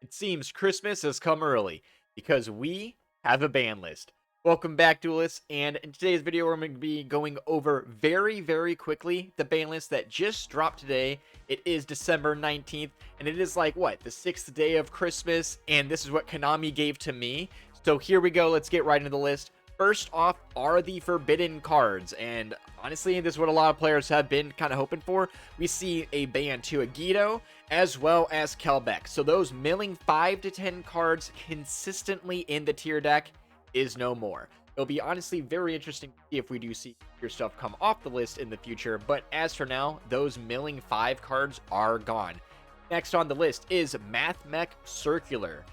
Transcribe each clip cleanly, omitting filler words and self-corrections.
It seems Christmas has come early because we have a ban list. Welcome back, duelists, and in today's video, we're going to be going over very quickly the ban list that just dropped today. It is December 19th, and it is like, what, the 6th day of Christmas, and this is what Konami gave to me. So here we go, let's get right into the list. First off are the forbidden cards, and honestly, this is what a lot of players have been kind of hoping for. We see a ban to Yugioh, as well as Kelbeck. So those milling 5 to 10 cards consistently in the tier deck is no more. It'll be honestly very interesting to see if we do see your stuff come off the list in the future, but as for now, those milling 5 cards are gone. Next on the list is Mathmech Circular.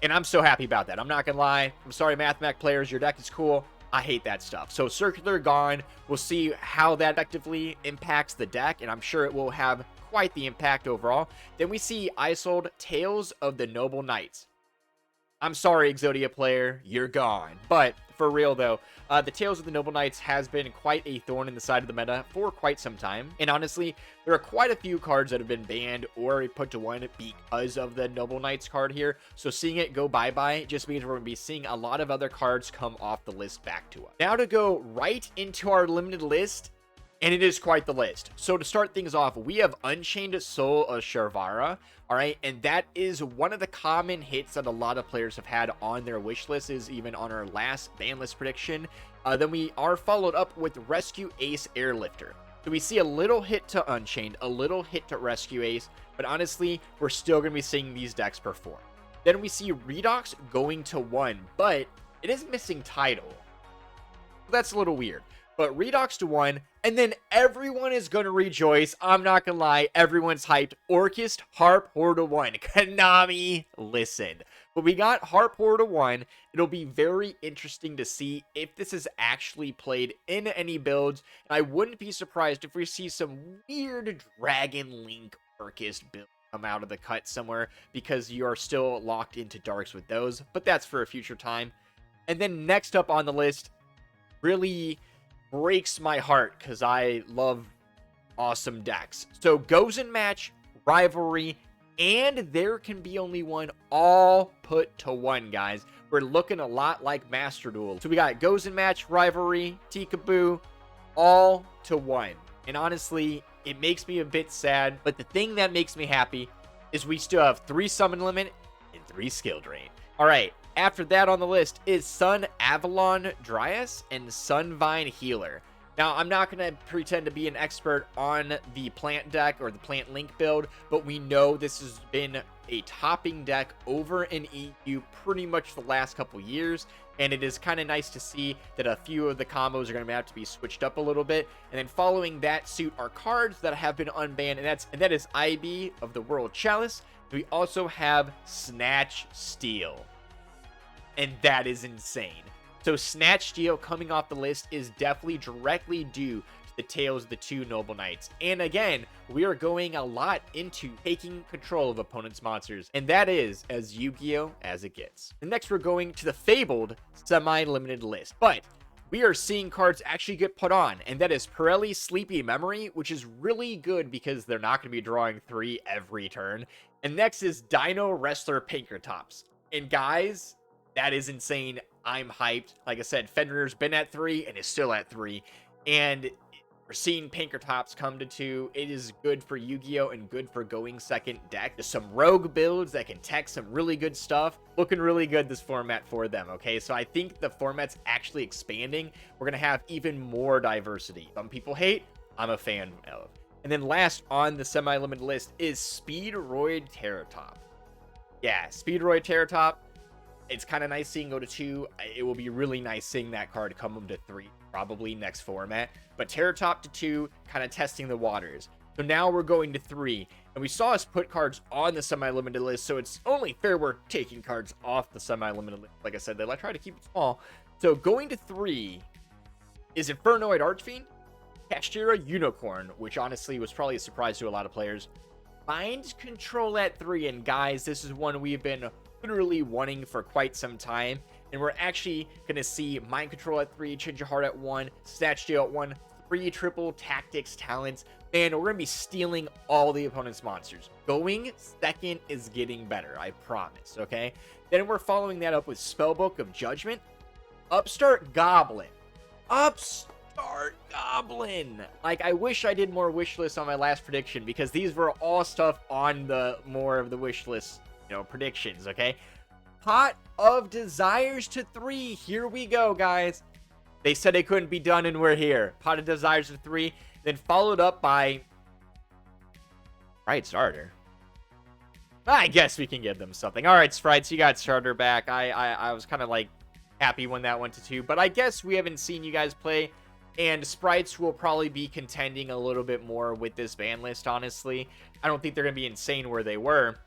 And I'm so happy about that. I'm not going to lie. I'm sorry, Mathmech players. Your deck is cool. I hate that stuff. So Circular gone. We'll see how that effectively impacts the deck, and I'm sure it will have quite the impact overall. Then we see Isold Tales of the Noble Knights. I'm sorry, Exodia player, you're gone. But for real though, the Tales of the Noble Knights has been quite a thorn in the side of the meta for quite some time. And honestly, there are quite a few cards that have been banned or put to one because of the Noble Knights card here. So seeing it go bye-bye just means we're going to be seeing a lot of other cards come off the list back to us. Now to go right into our limited list, and it is quite the list. So to start things off, we have Unchained Soul of Sharvara. All right, and that is one of the common hits that a lot of players have had on their wish list, is even on our last ban list prediction. Then we are followed up with Rescue Ace Airlifter. So we see a little hit to Unchained, a little hit to Rescue Ace, but honestly, we're still going to be seeing these decks perform. Then we see Redox going to 1, but it is missing Tidal. That's a little weird. But Redox to 1, and then everyone is going to rejoice. I'm not going to lie, everyone's hyped. Orchest Harp Horde to 1. Konami, listen. But we got Harp Horde to 1. It'll be very interesting to see if this is actually played in any builds. And I wouldn't be surprised if we see some weird Dragon Link Orchest build come out of the cut somewhere, because you are still locked into darks with those. But that's for a future time. And then next up on the list, really breaks my heart because I love awesome decks. So Gozen Match, Rivalry, and There Can Be Only One, all put to 1, guys. We're looking a lot like Master Duel. So we got Gozen Match, Rivalry, Tikaboo, all to 1. And honestly, it makes me a bit sad, but the thing that makes me happy is we still have 3 Summon Limit and 3 Skill Drain. All right. After that on the list is Sun Avalon Dryas and Sunvine Healer. Now, I'm not going to pretend to be an expert on the plant deck or the plant link build, but we know this has been a topping deck over in EU pretty much the last couple years, and it is kind of nice to see that a few of the combos are going to have to be switched up a little bit. And then following that suit are cards that have been unbanned, and that is IB of the World Chalice. We also have Snatch Steel. And that is insane. So Snatch Steel coming off the list is definitely directly due to the Tales of the 2 Noble Knights. And again, we are going a lot into taking control of opponents' monsters, and that is as Yu-Gi-Oh as it gets. And next we're going to the fabled semi-limited list. But we are seeing cards actually get put on, and that is Pirelli's Sleepy Memory, which is really good because they're not going to be drawing 3 every turn. And next is Dino Wrestler Pinkertops. And guys, that is insane. I'm hyped. Like I said, Fenrir's been at 3 and is still at 3. And we're seeing Pinkertops come to 2. It is good for Yu-Gi-Oh! And good for going second deck. There's some rogue builds that can tech some really good stuff. Looking really good this format for them, okay? So I think the format's actually expanding. We're going to have even more diversity. Some people hate, I'm a fan of. And then last on the semi-limited list is Speedroid Terratop. Yeah, Speedroid Terratop. It's kind of nice seeing go to 2. It will be really nice seeing that card come to 3, probably next format. But Terratop to 2, kind of testing the waters. So now we're going to 3. And we saw us put cards on the semi-limited list, so it's only fair we're taking cards off the semi-limited list. Like I said, they try to keep it small. So going to 3 is Infernoid Archfiend, Kashtira Unicorn, which honestly was probably a surprise to a lot of players. Mind Control at 3, and guys, this is one we've been literally wanting for quite some time, and we're actually going to see Mind Control at 3, Change Your Heart at 1, Snatch Steal at 1, 3 triple tactics talents, and we're going to be stealing all the opponent's monsters. Going second is getting better, I promise, okay? Then we're following that up with Spellbook of Judgment, Upstart Goblin. Upstart Goblin! Like, I wish I did more wish lists on my last prediction, because these were all stuff on the more of the wish list, predictions, okay? Pot of Desires to 3. Here we go, guys. They said it couldn't be done, and we're here. Pot of Desires to 3. Then followed up by Sprite Starter. I guess we can give them something. All right, Sprites, you got Starter back. I was kind of like happy when that went to 2, but I guess we haven't seen you guys play, and Sprites will probably be contending a little bit more with this ban list, honestly. I don't think they're going to be insane where they were,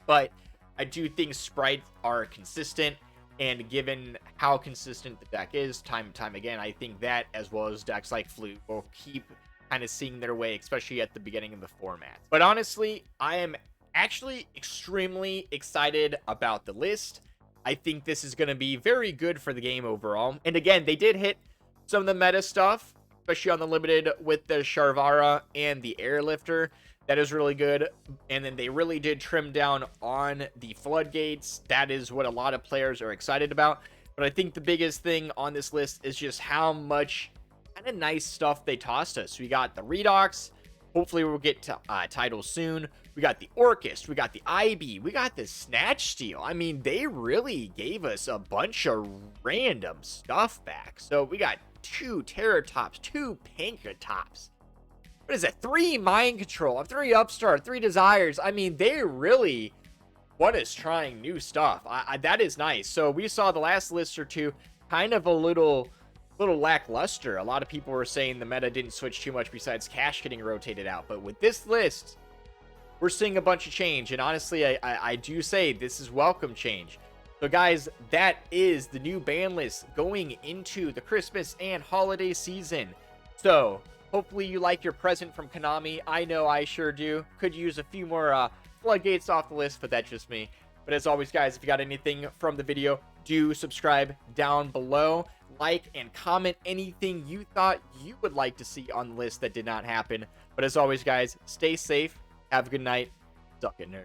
but I do think Sprites are consistent, and given how consistent the deck is time and time again, I think that, as well as decks like Flute, will keep kind of seeing their way, especially at the beginning of the format. But honestly, I am actually extremely excited about the list. I think this is going to be very good for the game overall. And again, they did hit some of the meta stuff, especially on the limited with the Sharvara and the Airlifter. That is really good. And then they really did trim down on the Floodgates. That is what a lot of players are excited about. But I think the biggest thing on this list is just how much kind of nice stuff they tossed us. We got the Redox. Hopefully we'll get to titles soon. We got the Orcust. We got the IB. We got the Snatch Steal. I mean, they really gave us a bunch of random stuff back. So we got 2 Terratops, 2 Pankatops. What is that? 3 Mind Control, 3 Upstart, 3 Desires. I mean, they really want us trying new stuff. That is nice. So we saw the last list or two kind of a little lackluster. A lot of people were saying the meta didn't switch too much besides cash getting rotated out. But with this list, we're seeing a bunch of change. And honestly, I do say this is welcome change. So guys, that is the new ban list going into the Christmas and holiday season. So hopefully you like your present from Konami. I know I sure do. Could use a few more Floodgates off the list, but that's just me. But as always, guys, if you got anything from the video, do subscribe down below. Like and comment anything you thought you would like to see on the list that did not happen. But as always, guys, stay safe. Have a good night. Suck it, nerd.